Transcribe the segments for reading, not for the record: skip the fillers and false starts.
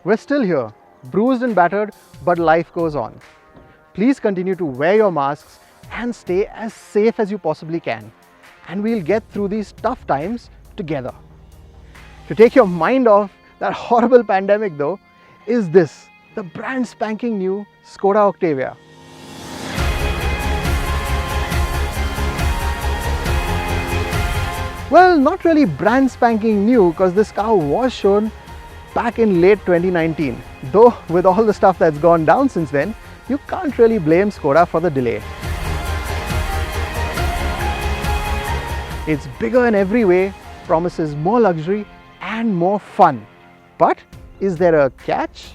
We're still here, bruised and battered, but life goes on. Please continue to wear your masks and stay as safe as you possibly can. And we'll get through these tough times together. To take your mind off that horrible pandemic though, is this, the brand spanking new Skoda Octavia. Well, not really brand spanking new, because this car was shown back in late 2019. Though with all the stuff that's gone down since then, you can't really blame Skoda for the delay. It's bigger in every way, promises more luxury and more fun. But is there a catch?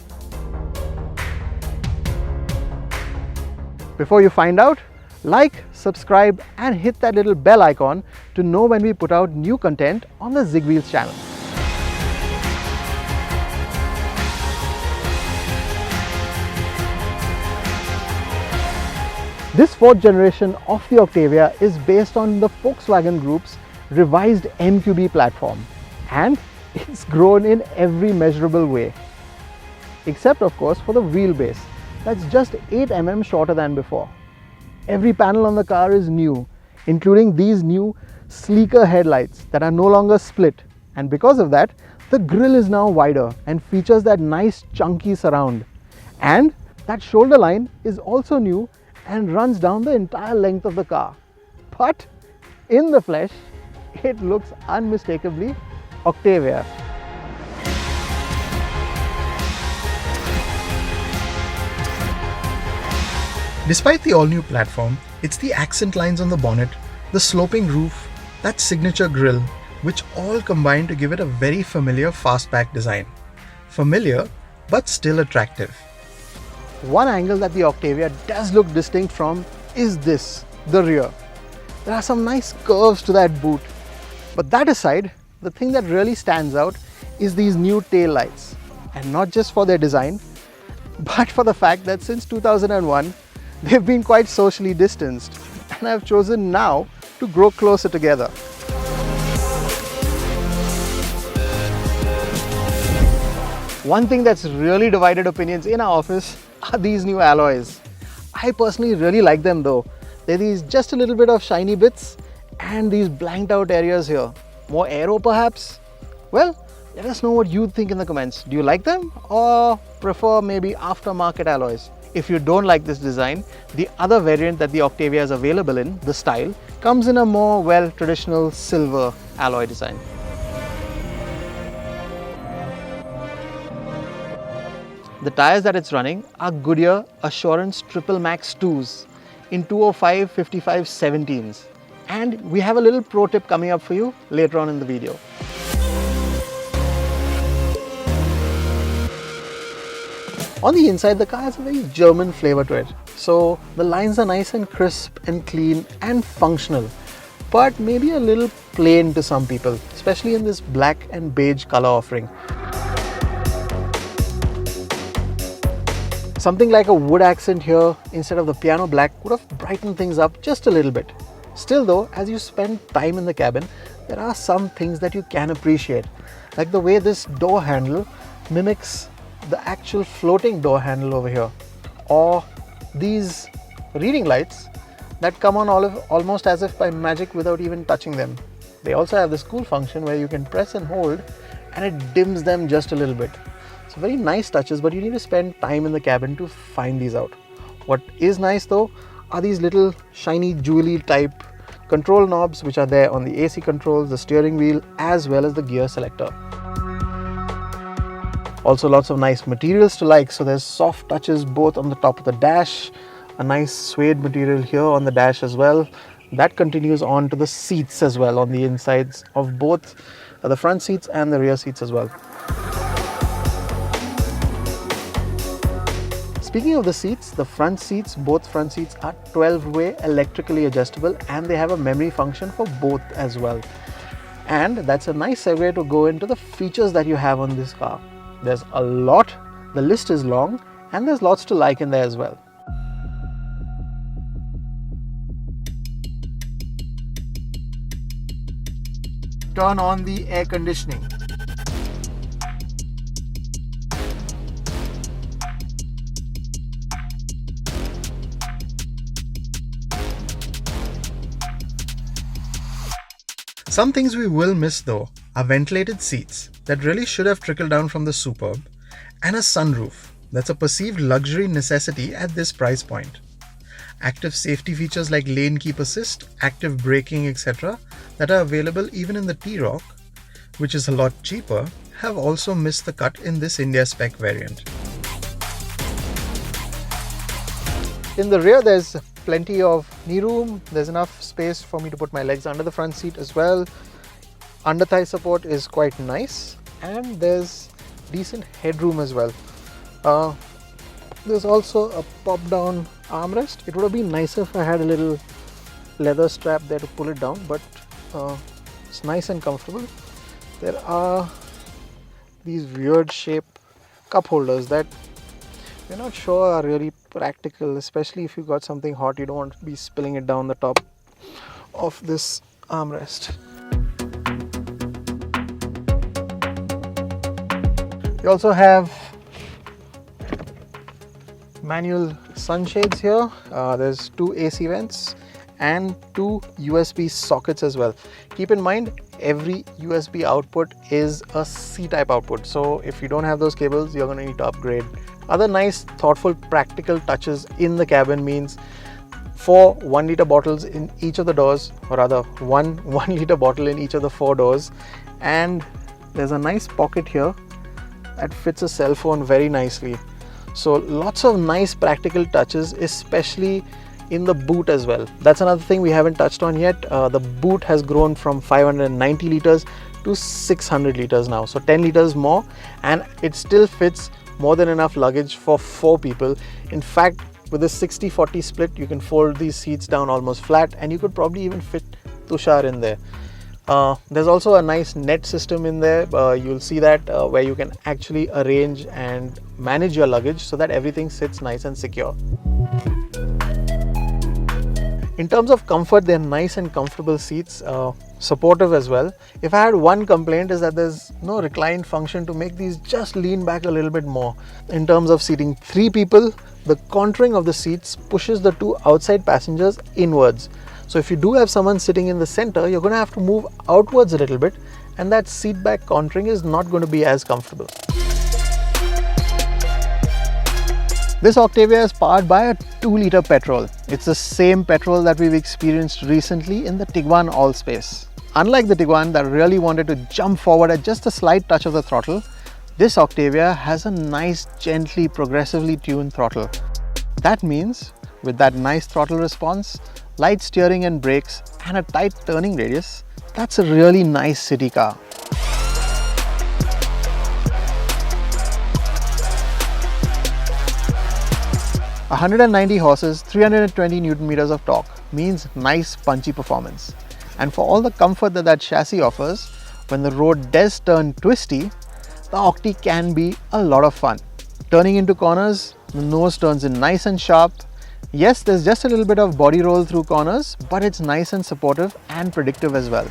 Before you find out, like, subscribe and hit that little bell icon to know when we put out new content on the ZigWheels channel. This fourth generation of the Octavia is based on the Volkswagen Group's revised MQB platform, and it's grown in every measurable way. Except of course for the wheelbase, that's just 8 mm shorter than before. Every panel on the car is new, including these new sleeker headlights that are no longer split, and because of that, the grille is now wider and features that nice chunky surround. And that shoulder line is also new and runs down the entire length of the car. But in the flesh, it looks unmistakably Octavia. Despite the all-new platform, it's the accent lines on the bonnet, the sloping roof, that signature grille, which all combine to give it a very familiar fastback design. Familiar, but still attractive. One angle that the Octavia does look distinct from is this, the rear. There are some nice curves to that boot. But that aside, the thing that really stands out is these new tail lights. And not just for their design, but for the fact that since 2001, they've been quite socially distanced and have chosen now to grow closer together. One thing that's really divided opinions in our office are these new alloys. I personally really like them though. They're these just a little bit of shiny bits and these blanked out areas here. More aero perhaps? Well, let us know what you think in the comments. Do you like them or prefer maybe aftermarket alloys? If you don't like this design, the other variant that the Octavia is available in, the Style, comes in a more, well, traditional silver alloy design. The tyres that it's running are Goodyear Assurance Triple Max 2s in 205 55 17s. And we have a little pro tip coming up for you later on in the video. On the inside, the car has a very German flavor to it. So the lines are nice and crisp and clean and functional, but maybe a little plain to some people, especially in this black and beige color offering. Something like a wood accent here instead of the piano black would have brightened things up just a little bit. Still though, as you spend time in the cabin, there are some things that you can appreciate, like the way this door handle mimics the actual floating door handle over here, or these reading lights that come on almost as if by magic without even touching them. They also have this cool function where you can press and hold and it dims them just a little bit. So very nice touches, but you need to spend time in the cabin to find these out. What is nice though are these little shiny jewelry type control knobs which are there on the AC controls, the steering wheel, as well as the gear selector. Also lots of nice materials to like, so there's soft touches both on the top of the dash, a nice suede material here on the dash as well. That continues on to the seats as well, on the insides of both the front seats and the rear seats as well. Speaking of the seats, the front seats, both front seats are 12-way electrically adjustable and they have a memory function for both as well. And that's a nice segue to go into the features that you have on this car. There's a lot, the list is long, and there's lots to like in there as well. Turn on the air conditioning. Some things we will miss though are ventilated seats that really should have trickled down from the Superb, and a sunroof that's a perceived luxury necessity at this price point. Active safety features like lane keep assist, active braking, etc. that are available even in the T-Roc, which is a lot cheaper, have also missed the cut in this India spec variant. In the rear, there's plenty of knee room. There's enough space for me to put my legs under the front seat as well. Under thigh support is quite nice, and there's decent headroom as well. There's also a pop down armrest. It would have been nicer if I had a little leather strap there to pull it down, but it's nice and comfortable. There are these weird shape cup holders that we're not sure are really practical, especially if you got something hot. You don't want to be spilling it down the top of this armrest. You also have manual sunshades here. There's two AC vents and two USB sockets as well. Keep in mind, every USB output is a C-type output, so if you don't have those cables, you're going to need to upgrade. Other nice, thoughtful, practical touches in the cabin means 4 1-liter bottles in each of the doors, or rather one 1-liter bottle in each of the 4 doors, and there's a nice pocket here that fits a cell phone very nicely. So lots of nice practical touches, especially in the boot as well. That's another thing we haven't touched on yet. The boot has grown from 590 liters to 600 liters now, so 10 liters more, and it still fits more than enough luggage for 4 people. In fact, with a 60-40 split, you can fold these seats down almost flat, and you could probably even fit Tushar in there. There's also a nice net system in there. You'll see that where you can actually arrange and manage your luggage so that everything sits nice and secure. In terms of comfort, they're nice and comfortable seats, supportive as well. If I had one complaint, is that there's no recline function to make these just lean back a little bit more. In terms of seating 3 people, the contouring of the seats pushes the 2 outside passengers inwards. So if you do have someone sitting in the center, you're going to have to move outwards a little bit, and that seat back contouring is not going to be as comfortable. This Octavia is powered by a 2-liter petrol. It's the same petrol that we've experienced recently in the Tiguan Allspace. Unlike the Tiguan that really wanted to jump forward at just a slight touch of the throttle, this Octavia has a nice, gently, progressively tuned throttle. That means, with that nice throttle response, light steering and brakes, and a tight turning radius, that's a really nice city car. 190 horses, 320 Newton meters of torque means nice punchy performance. And for all the comfort that chassis offers, when the road does turn twisty, the Octi can be a lot of fun. Turning into corners, the nose turns in nice and sharp. Yes, there's just a little bit of body roll through corners, but it's nice and supportive and predictive as well.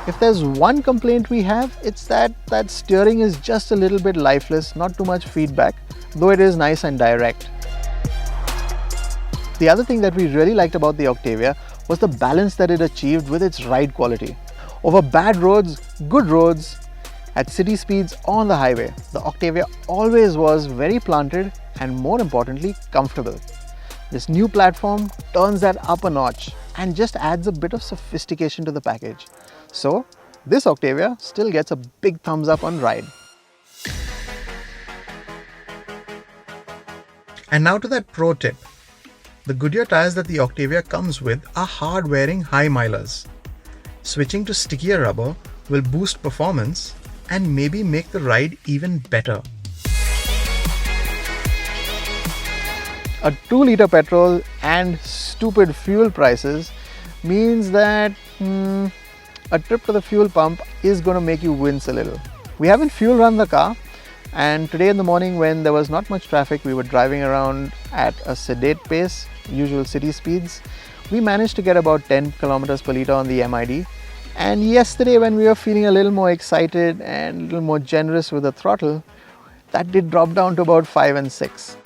If there's one complaint we have, it's that steering is just a little bit lifeless, not too much feedback, though it is nice and direct. The other thing that we really liked about the Octavia was the balance that it achieved with its ride quality. Over bad roads, good roads, at city speeds or on the highway, the Octavia always was very planted and, more importantly, comfortable. This new platform turns that up a notch and just adds a bit of sophistication to the package. So this Octavia still gets a big thumbs up on ride. And now to that pro tip. The Goodyear tires that the Octavia comes with are hard-wearing high milers. Switching to stickier rubber will boost performance and maybe make the ride even better. A 2-liter petrol and stupid fuel prices means that a trip to the fuel pump is going to make you wince a little. We haven't fuel run the car, and today in the morning when there was not much traffic, we were driving around at a sedate pace, usual city speeds. We managed to get about 10 kilometers per liter on the MID. And yesterday when we were feeling a little more excited and a little more generous with the throttle, that did drop down to about 5 and 6.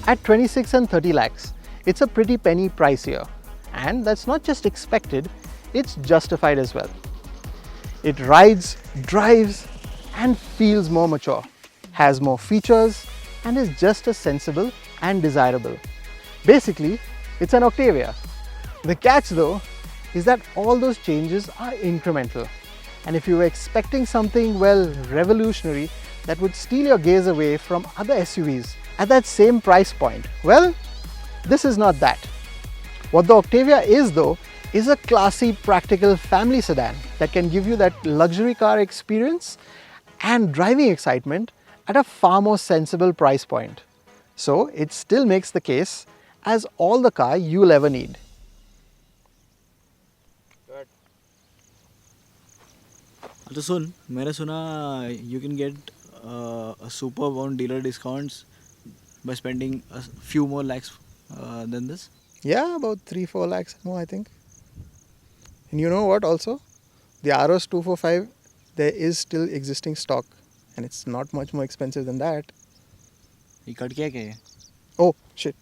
At 26 and 30 lakhs, it's a pretty penny pricier. And that's not just expected, it's justified as well. It rides, drives, and feels more mature, has more features, and is just as sensible and desirable. Basically, it's an Octavia. The catch though is that all those changes are incremental. And if you were expecting something, well, revolutionary that would steal your gaze away from other SUVs at that same price point, well, this is not that. What the Octavia is though, is a classy, practical family sedan that can give you that luxury car experience and driving excitement at a far more sensible price point. So it still makes the case as all the car you'll ever need. तो सुन, मैंने सुना you can get a superb on dealer discounts by spending a few more lakhs than this. Yeah, about 3-4 lakhs more I think. And you know what also? The ROS 245, there is still existing stock and it's not much more expensive than that. ये cut क्या है? Oh shit.